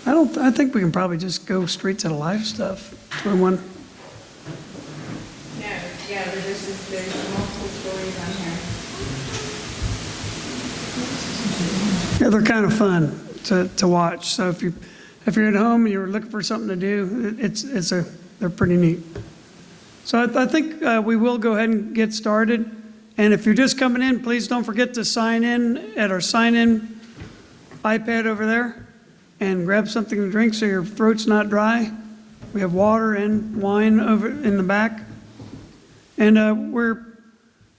I think we can probably just go straight to the live stuff. For one. Yeah, there's multiple stories on here. Yeah, they're kind of fun to watch. So if you're at home and you're looking for something to do, they're pretty neat. So I think we will go ahead and get started. And if you're just coming in, please don't forget to sign in at our sign-in iPad over there and grab something to drink so your throat's not dry. We have water and wine over in the back. And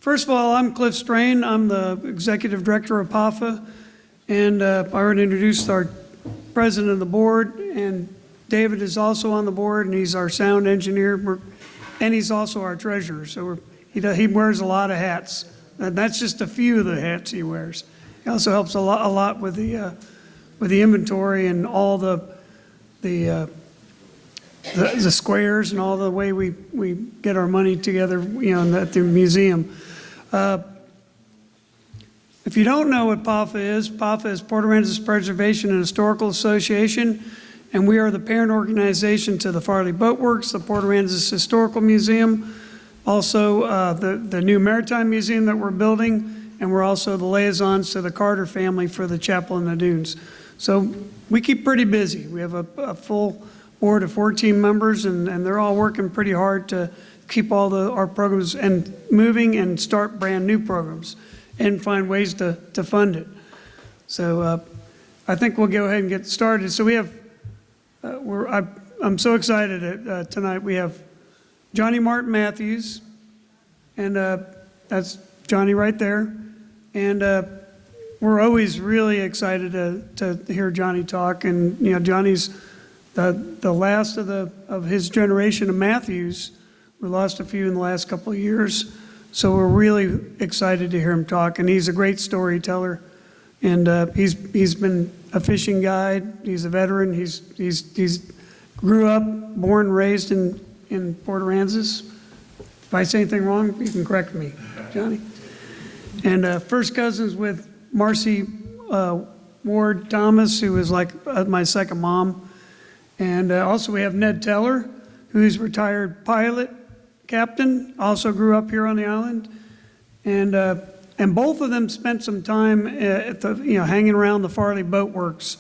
first of all, I'm Cliff Strain. I'm the Executive Director of PAPHA. And I already introduced our President of the Board. And David is also on the board, and he's our sound engineer. And he's also our treasurer. So he wears a lot of hats. And that's just a few of the hats he wears. He also helps a lot with the inventory and all the squares and all the way we get our money together, at the museum. If you don't know what PAPHA is Port Aransas Preservation and Historical Association, and we are the parent organization to the Farley Boat Works, the Port Aransas Historical Museum, also the new Maritime Museum that we're building, and we're also the liaisons to the Carter family for the Chapel in the Dunes. So we keep pretty busy. We have a full board of 14 members, and they're all working pretty hard to keep all our programs and moving and start brand new programs and find ways to fund it. So I think we'll go ahead and get started. So we have, I'm so excited tonight. We have Johnny Martin Mathews, and that's Johnny right there. And we're always really excited to hear Johnny talk. And Johnny's the last of his generation of Mathews. We lost a few in the last couple of years, so we're really excited to hear him talk. And he's a great storyteller, and he's been a fishing guide. He's a veteran. He's grew up, born, raised in Port Aransas. If I say anything wrong, you can correct me, Johnny. And first cousins with Marcy Ward Thomas, who is like my second mom. And also we have Ned Teller, who's retired pilot captain, also grew up here on the island. And both of them spent some time at the, hanging around the Farley Boat Works,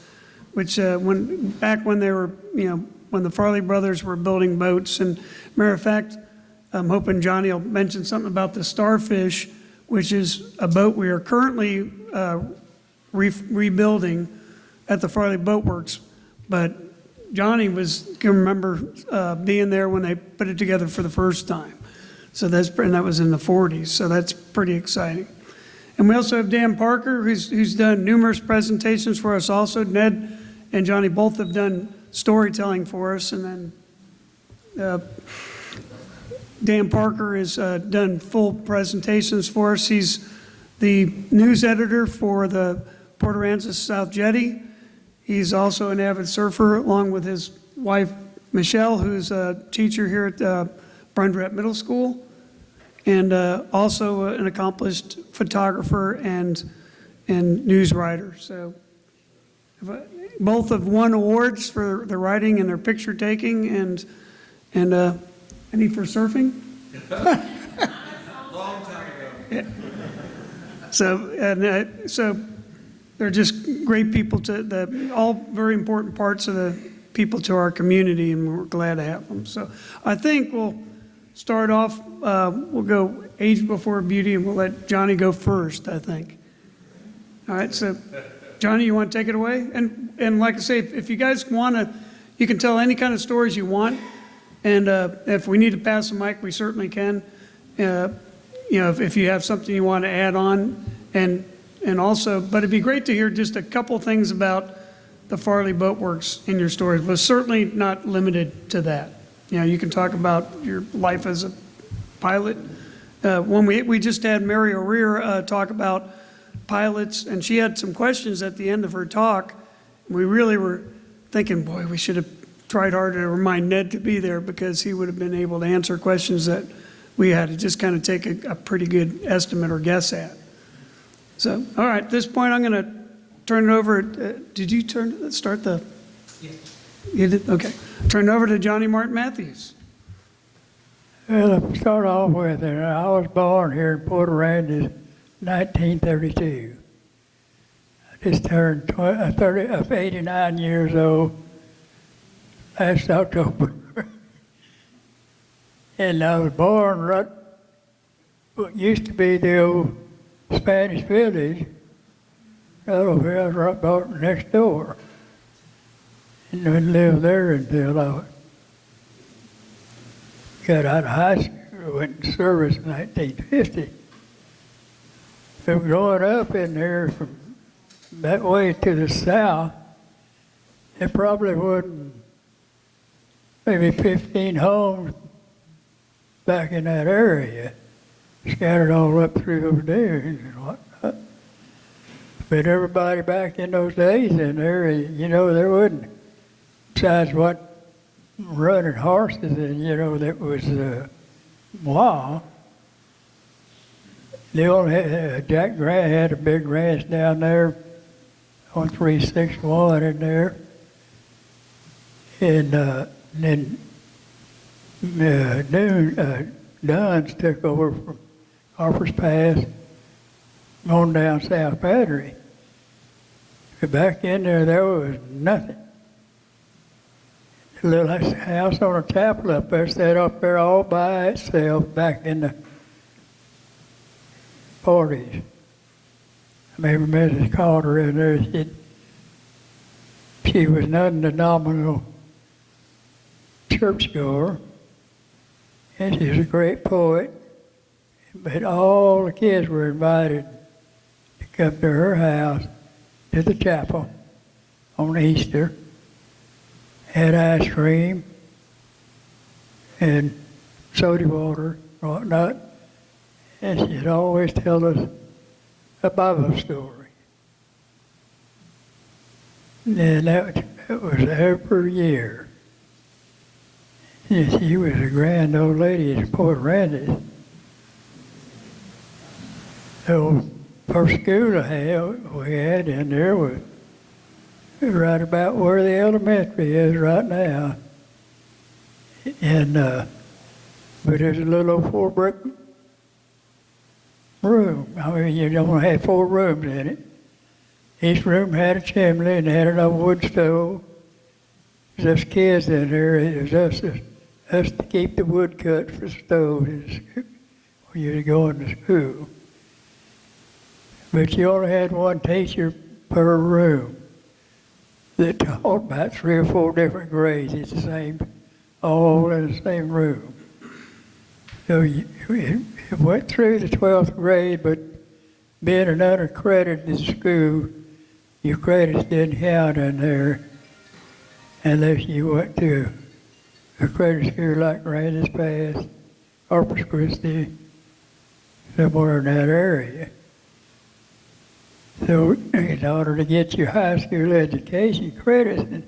which back when they were, when the Farley brothers were building boats. And matter of fact, I'm hoping Johnny will mention something about the Starfish, which is a boat we are currently rebuilding at the Farley Boat Works. But Johnny can remember being there when they put it together for the first time. So that was in the 40s. So that's pretty exciting. And we also have Dan Parker, who's done numerous presentations for us also. Ned and Johnny both have done storytelling for us. And then Dan Parker has done full presentations for us. He's the news editor for the Port Aransas South Jetty. He's also an avid surfer, along with his wife, Michelle, who's a teacher here at Brundrett Middle School, and also an accomplished photographer and news writer. So both have won awards for their writing and their picture taking, and any for surfing? Long time ago. Yeah. So they're just great people all very important parts of the people to our community, and we're glad to have them. So I think we'll start off, we'll go age before beauty, and we'll let Johnny go first, I think. All right, so Johnny, you want to take it away? And like I say, if you guys want to, you can tell any kind of stories you want. And if we need to pass the mic, we certainly can. If you have something you want to add on, and also, but it'd be great to hear just a couple things about the Farley Boat Works in your stories, but certainly not limited to that. You can talk about your life as a pilot. When we just had Mary O'Rear talk about pilots, and she had some questions at the end of her talk. We really were thinking, boy, we should have tried harder to remind Ned to be there, because he would have been able to answer questions that we had to just kind of take a pretty good estimate or guess at. So, all right, at this point, I'm going to turn it over. Did you start the You did? Okay. Turn it over to Johnny Martin Mathews. Well, to start off with, I was born here in Port Aransas, 1932. I just turned 89 years old last October. And I was born right what used to be the old Spanish village. Right over here, I was right about next door. And I lived there until I got out of high school, went in service in 1950. So growing up in there from that way to the south, there probably wasn't maybe 15 homes back in that area, scattered all up through those dunes and whatnot. But everybody back in those days in there, you know, there wasn't, besides what running horses and, you know, that was wild. They only had, Jack Grant had a big ranch down there on 361 in there. And then Dunn's took over from Harper's Pass on down South Battery. But back in there was nothing. A little house on a chapel up there, sat up there all by itself back in the 40s. I remember Mrs. Carter in there, she was not a nominal churchgoer, and she was a great poet, but all the kids were invited to come to her house, to the chapel on Easter. Had ice cream and soda water, whatnot, and she'd always tell us a Bible story. And that was every year. And she was a grand old lady at Port Aransas. So first school we had in there was right about where the elementary is right now. And, but there's a little old 4-brick room. I mean, you don't have 4 rooms in it. Each room had a chimney and had an old wood stove. There's kids in there. It was us to keep the wood cut for the stove when you were going to school. But you only had one teacher per room that taught about 3 or 4 different grades. It's the same, all in the same room. So it went through the 12th grade, but being an unaccredited school, your credits didn't count in there unless you went to a credit school like Randall's Pass, Corpus Christi, somewhere in that area. So in order to get your high school education credits,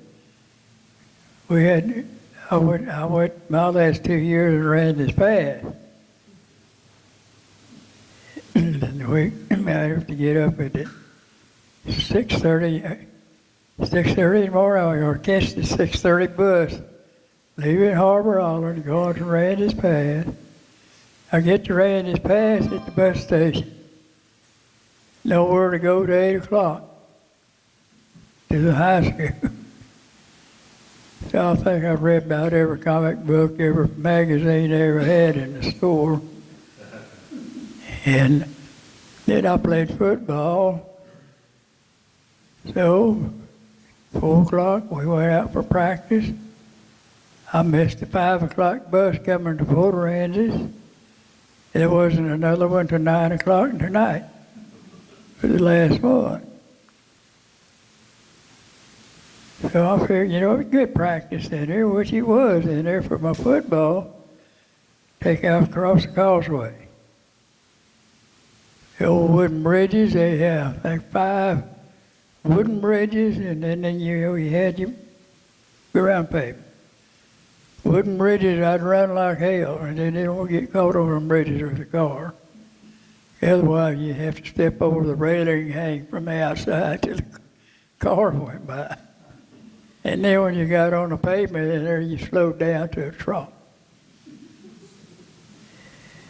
I went my last 2 years in Randall's Pass. And I have to get up at 6:30 in the morning, or catch the 6:30 bus, leaving Harbor Island, going to Randall's Pass. I get to Randall's Pass at the bus station. Nowhere to go to 8 o'clock to the high school. So I think I've read about every comic book, every magazine they ever had in the store. And then I played football. So 4 o'clock we went out for practice. I missed the 5 o'clock bus coming to Port Aransas. There wasn't another one till 9 o'clock tonight for the last one. So I figured, you know, it was good practice in there, which it was in there for my football. Take off across the causeway. The old wooden bridges, they have like 5 wooden bridges, and then you had your ground paper. Wooden bridges, I'd run like hell, and then they don't get caught on them bridges with a car. Otherwise, you have to step over the railing and hang from the outside till the car went by. And then when you got on the pavement in there, you slowed down to a trot.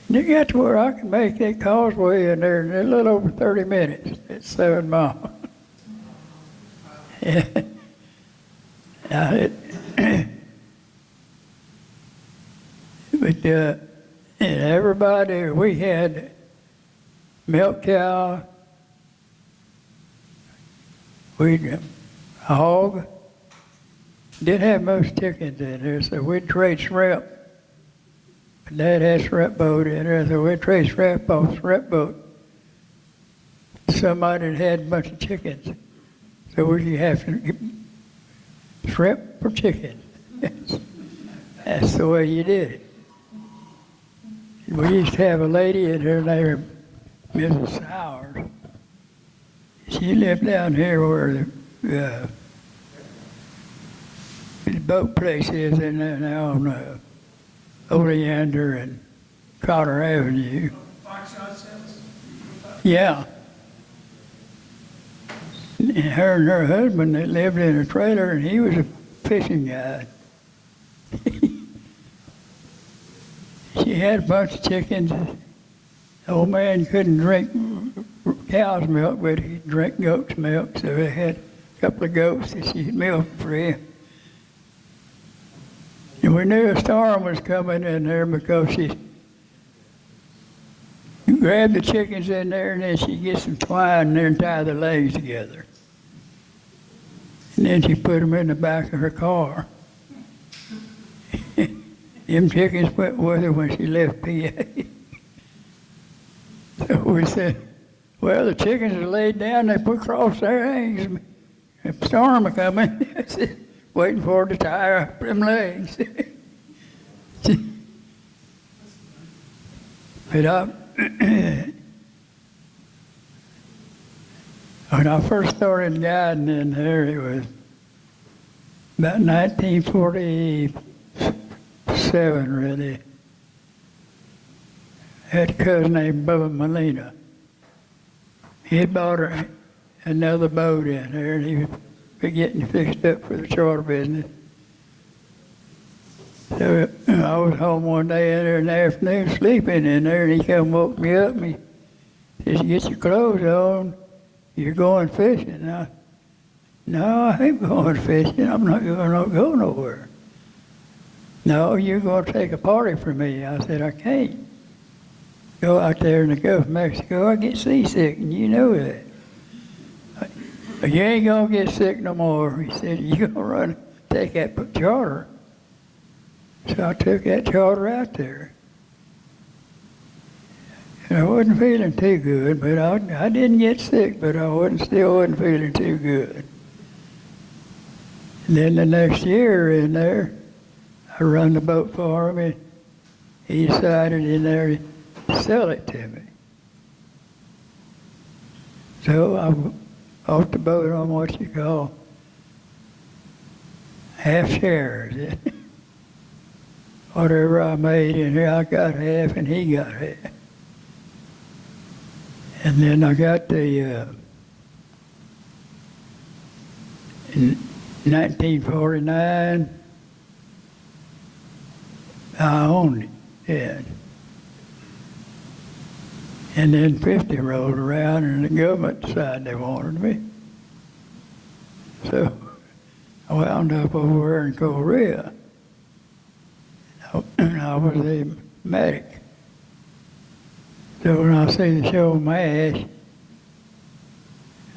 And you got to where I could make that causeway in there in a little over 30 minutes at 7 miles. Yeah. Now, but and everybody, we had milk cow, we'd hog, didn't have most chickens in there, so we'd trade shrimp. Dad had shrimp boat in there, so we'd trade shrimp off shrimp boat. Somebody had a bunch of chickens, so we could have shrimp for chicken. That's the way you did it. We used to have a lady in here named Mrs. Sowers. She lived down here where the boat place is in there now on Oleander and Cotter Avenue. Yeah. And her and her husband, they lived in a trailer, and he was a fishing guide. She had a bunch of chickens. The old man couldn't drink cow's milk, but he'd drink goat's milk, so they had a couple of goats that she'd milk for him. And we knew a storm was coming in there because she grabbed the chickens in there, and then she'd get some twine in there and tie their legs together. And then she put them in the back of her car. Them chickens went with her when she left PA. So we said, well, the chickens are laid down, they put cross their eggs. A storm is coming. I said, waiting for her to tie up them legs. But when I first started guiding in there, it was about 1947, really. I had a cousin named Bubba Molina. He had bought another boat in there, and he was getting fixed up for the charter business. So I was home one day in there in the afternoon sleeping in there, and he come woke me up and he says, get your clothes on, you're going fishing. And I, no, I ain't going fishing, I'm not going to go nowhere. No, you're going to take a party for me. I said, I can't go out there in the Gulf of Mexico, I get seasick, and you know that. You ain't going to get sick no more. He said, you're going to take that charter. So I took that charter out there. And I wasn't feeling too good, but I didn't get sick, but I still wasn't feeling too good. And then the next year in there, I run the boat for him, and he decided in there to sell it to me. So I off the boat on what you call half shares. Whatever I made in here, I got half and he got half. And then I got in 1949, I owned it then. And then 50 rolled around and the government decided they wanted me. So I wound up over there in Korea. And I was a medic. So when I see the show MASH,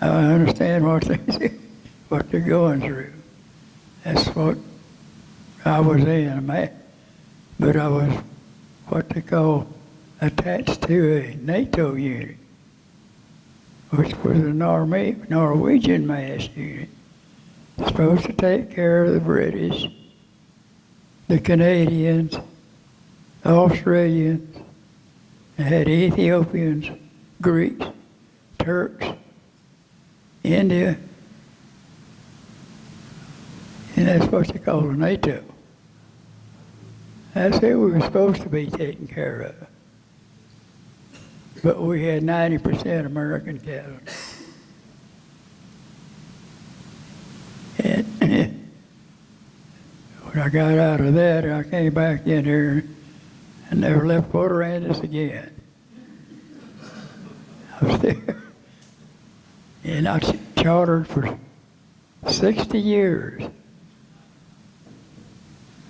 I understand what they're going through. That's what I was in, but I was what they call attached to a NATO unit, which was a Norwegian MASH unit. Supposed to take care of the British, the Canadians, the Australians, they had Ethiopians, Greeks, Turks, India, and that's what they call a NATO. That's who we were supposed to be taken care of. But we had 90% American cattle. And When I got out of that, I came back in here and never left Port Aransas again. I was there. And I chartered for 60 years.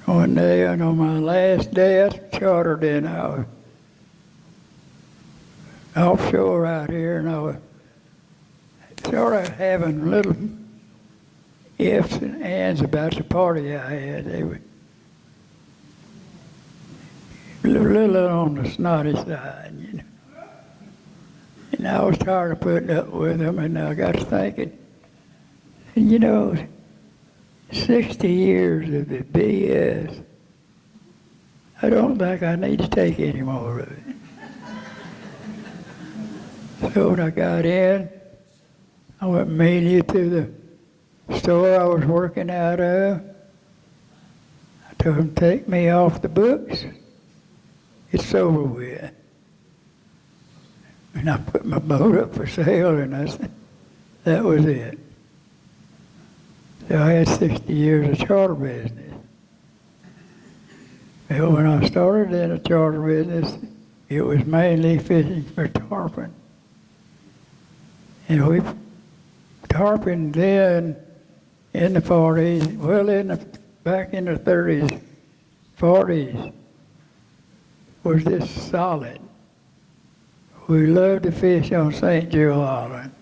One day, and on my last day, I chartered in. I was offshore out here, and I was sort of having little ifs and ands about the party I had. They were a little on the snotty side, you know. And I was tired of putting up with them, and I got to thinking, you know, 60 years of the BS, I don't think I need to take any more of it. So when I got in, I went immediately to the store I was working out of. I told them to take me off the books. It's over with. And I put my boat up for sale, and that was it. So I had 60 years of charter business. Well, when I started in a charter business, it was mainly fishing for tarpon. And we tarpon then in the 40s, well, back in the 30s, 40s, was just solid. We loved to fish on St. Joe Island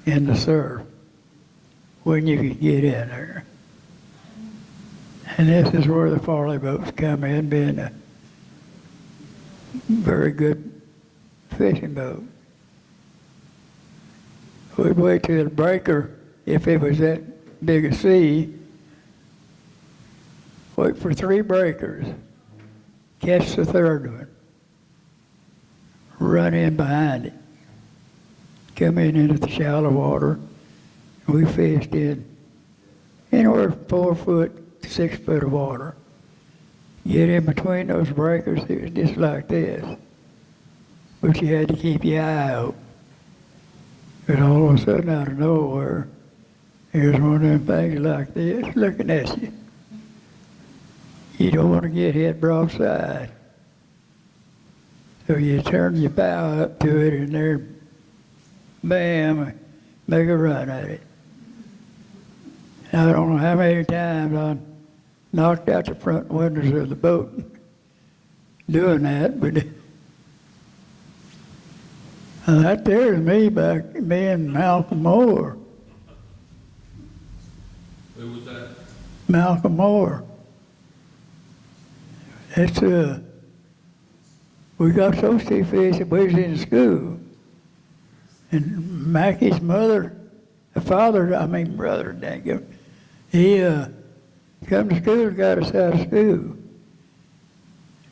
in the surf when you could get in there. And this is where the Farley boats come in, being a very good fishing boat. We'd wait till the breaker, if it was that big a sea, wait for 3 breakers, catch the third one, run in behind it, come in into the shallow water. We fished in anywhere from 4 foot to 6 foot of water. Get in between those breakers, it was just like this. But you had to keep your eye out. And all of a sudden, out of nowhere, here's one of them things like this looking at you. You don't want to get hit broadside. So you turn your bow up to it, and there, bam, make a run at it. I don't know how many times I knocked out the front windows of the boat doing that, but that there is me and Malcolm Moore. Who was that? Malcolm Moore. It's we got so sea fish we was in school. And Mackie's brother, dang it, he come to school and got us out of school.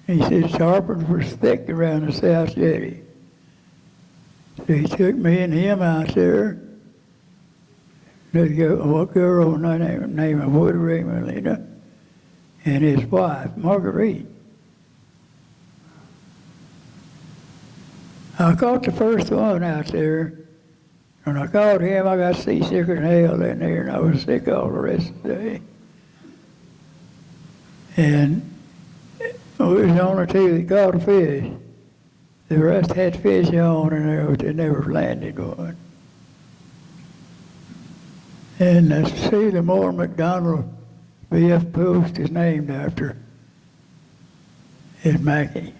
He said tarpons were thick around the South Jetty. So he took me and him out there. There's a girl named Woody Melina and his wife, Marguerite. I caught the first one out there. When I caught him, I got seasicker than hell in there, and I was sick all the rest of the day. And we was the only 2 that caught a fish. The rest had fish on in there, but they never landed one. And Cecil Moore McDonald VF Post is named after his Mackey.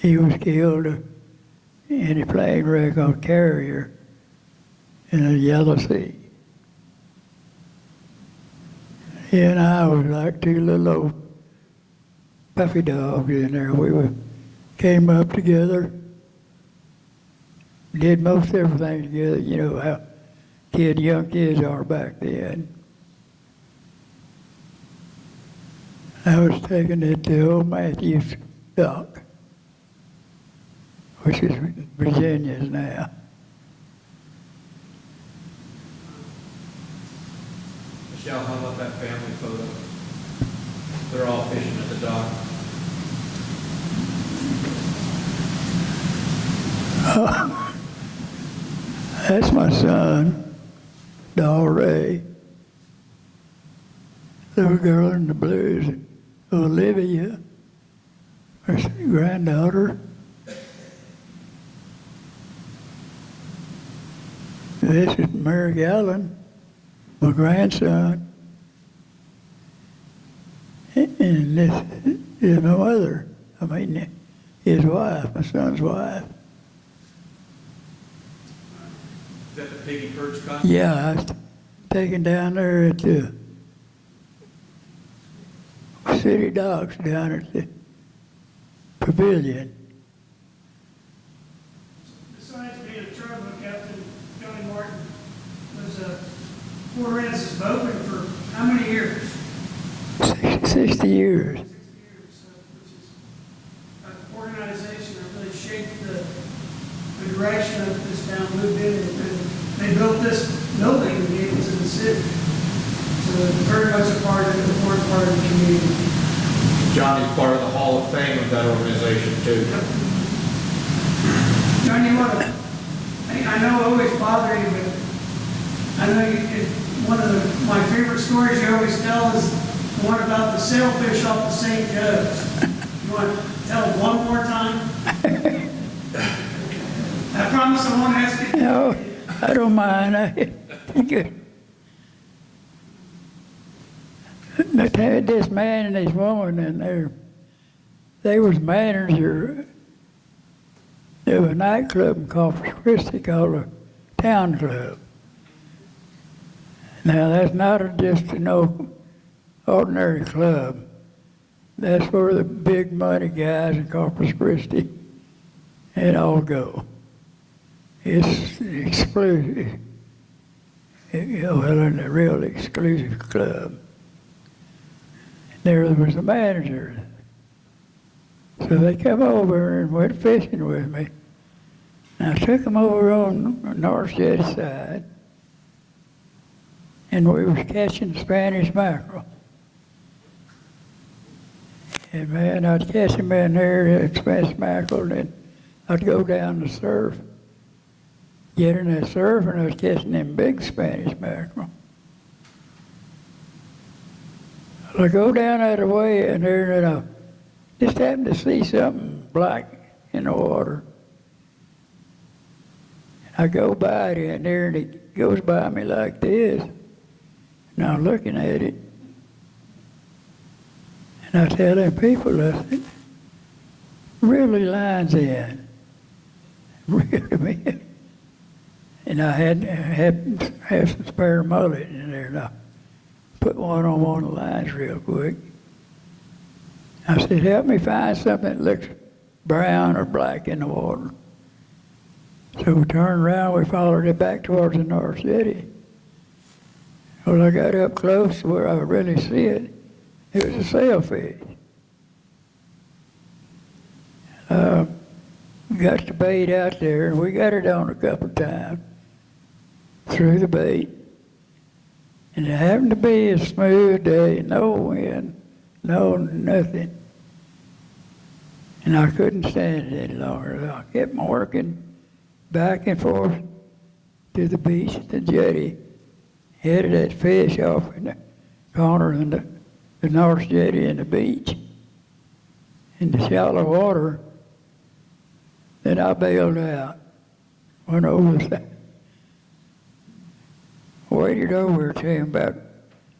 He was killed in a plane wreck on Carrier in the Yellow Sea. He and I was like 2 little old puppy dogs in there. Came up together, did most everything together. You know how young kids are back then. I was taking it to old Mathews dock, which is Virginia's now. Michelle, how about that family photo? They're all fishing at the dock. That's my son, Doll Ray. little girl in the blues, Olivia, her granddaughter. This is Mary Gallen, my grandson. And this is my mother. I mean, his wife, my son's wife. Is that the piggy perch contest? Yeah, I was taken down there at the city docks down at the pavilion. Besides being a tugboat captain, Johnny Martin was a Port Aransas boatman for how many years? 60 years. 60 years, which is an organization that really shaped the direction of this town moved in. And they built this building and gave it to the city. So it's very much a part of the important part of the community. Johnny's part of the Hall of Fame of that organization too. Johnny, I know it always bothered you, but I know one of my favorite stories you always tell is the one about the sailfish off the St. Joe's. You want to tell it one more time? I promise I won't ask you. No, I don't mind. Good. But this man and this woman, and they was managers of a nightclub in Corpus Christi called a Town Club. Now that's not just no ordinary club. That's where the big money guys in Corpus Christi and all go. It's exclusive, well, a real exclusive club. There was a manager. So they come over and went fishing with me. And I took them over on the North Jetty side, and we was catching Spanish mackerel. And man, I'd catch them in there, Spanish mackerel, and then I'd go down the surf, get in that surf, and I was catching them big Spanish mackerel. I go down that way, and there, and I just happened to see something black in the water. I go by it in there, and it goes by me like this. And I'm looking at it. And I tell them people, I said, really lines in. Really, man. And I had some spare mullet in there, and I put one on one of the lines real quick. I said, help me find something that looks brown or black in the water. So we turned around, we followed it back towards the North Jetty. Well, I got up close to where I could really see it. It was a sailfish. Got the bait out there, and we got it on a couple of times. Threw the bait. And it happened to be a smooth day, no wind, no nothing. And I couldn't stand it any longer. I kept working back and forth to the beach, the jetty, headed that fish off in the corner of the North Jetty and the beach in the shallow water. Then I bailed out, went over the side, waded over to him about a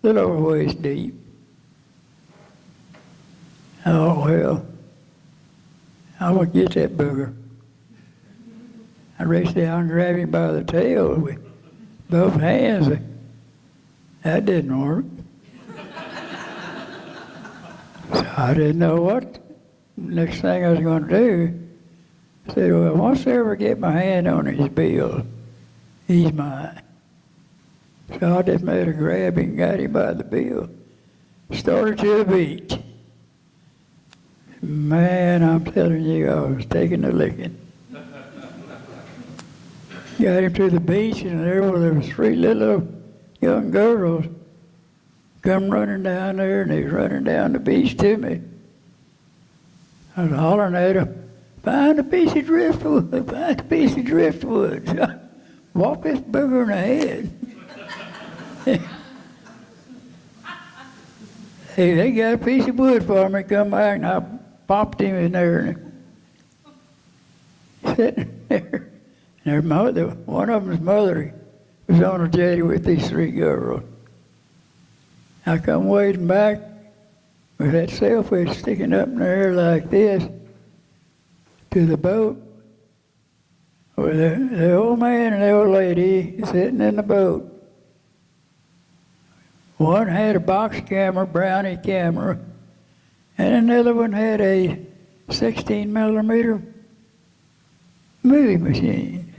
little over waist deep. Oh, well, I'm going to get that booger. I reached down and grabbed him by the tail with both hands. That didn't work. So I didn't know what next thing I was going to do. I said, well, once I ever get my hand on his bill, he's mine. So I just made a grab and got him by the bill. Started to the beach. Man, I'm telling you, I was taking a licking. Got him to the beach, and there was 3 little young girls come running down there, and they was running down the beach to me. I was hollering at them, find a piece of driftwood, find a piece of driftwood. So I walked this booger in the head. Hey, they got a piece of wood for me, come back, and I popped him in there, and sitting there. And their mother, one of them's mother was on a jetty with these 3 girls. I come wading back with that sailfish sticking up in the air like this to the boat. With the old man and the old lady sitting in the boat. One had a box camera, brownie camera, and another one had a 16 millimeter movie machine.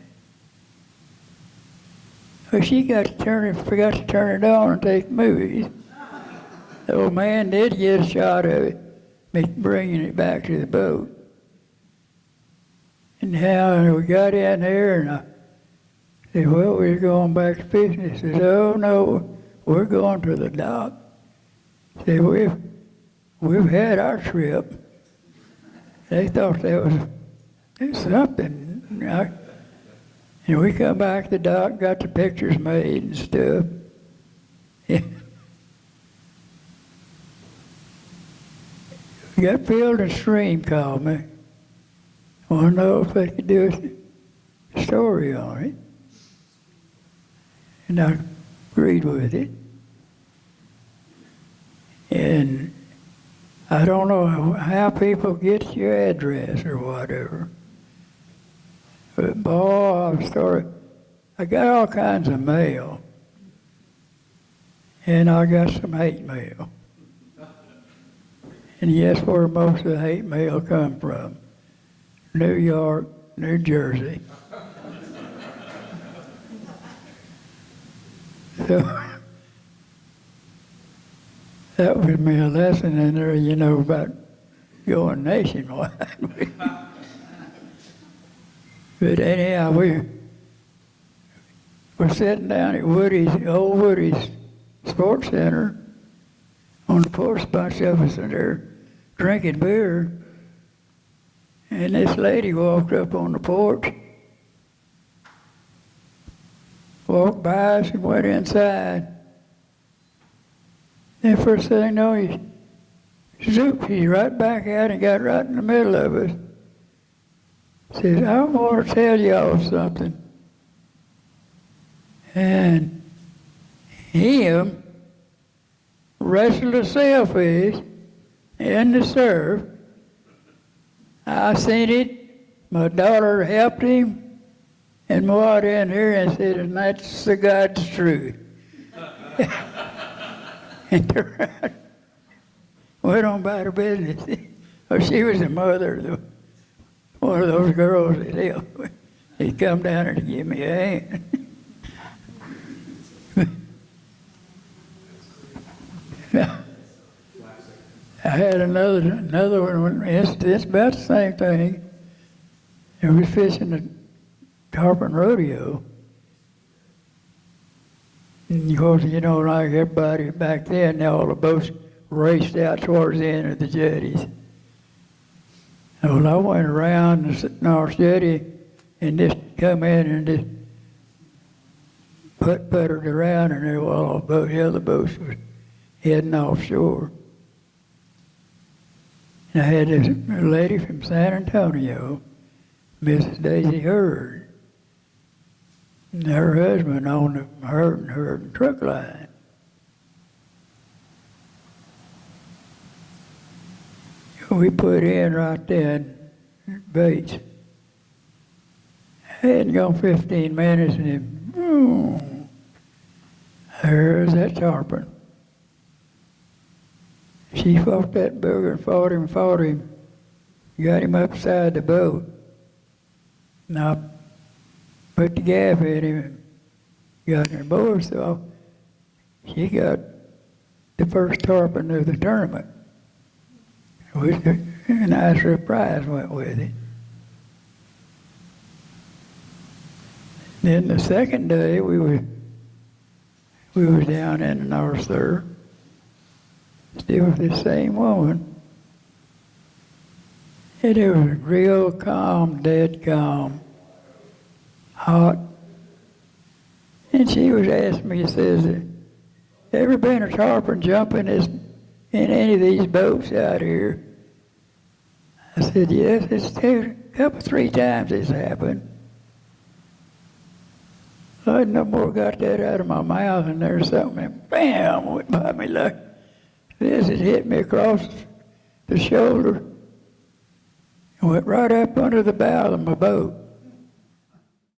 Well, she forgot to turn it on and take movies. The old man did get a shot of it, bringing it back to the boat. And now we got in there, and I said, well, we're going back to fishing. He said, oh, no, we're going to the dock. I said, we've had our trip. They thought that was something. And we come back to the dock, got the pictures made and stuff. We got Field and Stream called me. Want to know if they could do a story on it. And I agreed with it. And I don't know how people get your address or whatever. But boy, I got all kinds of mail. And I got some hate mail. And guess where most of the hate mail come from? New York, New Jersey. So that was me a lesson in there, you know, about going nationwide. But anyhow, we were sitting down at old Woody's Sports Center on the porch, a bunch of us in there drinking beer. And this lady walked up on the porch, walked by us and went inside. Then first thing I know, he's right back out and got right in the middle of us. Says, I want to tell y'all something. And him wrestled a sailfish in the surf. I seen it. My daughter helped him, and went in here and said, and that's the God's truth. And turned around, went on about her business. Well, she was the mother of one of those girls that helped. He come down there to give me a hand. Now, I had another one. It's about the same thing. I was fishing the tarpon rodeo. And of course, you know, like everybody back then, all the boats raced out towards the end of the jetties. Well, I went around the North Jetty and just come in and just puttered around, and there were all the other boats was heading offshore. And I had this lady from San Antonio, Mrs. Daisy Hurd, and her husband owned the Hurd truck line. We put in right then, Bates. I hadn't gone 15 minutes, and then, there's that tarpon. She fought that booger and fought him, got him upside the boat. And I put the gaff in him and got her board, so she got the first tarpon of the tournament. Which a nice surprise went with it. Then the second day we was down in the North there, still with the same woman. And it was real calm, dead calm, hot. And she was asking me, says, ever been a tarpon jump in in any of these boats out here? I said, yes, it's three times it's happened. I no more got that out of my mouth, and there's something, and bam, went by me like this. It hit me across the shoulder and went right up under the bow of my boat.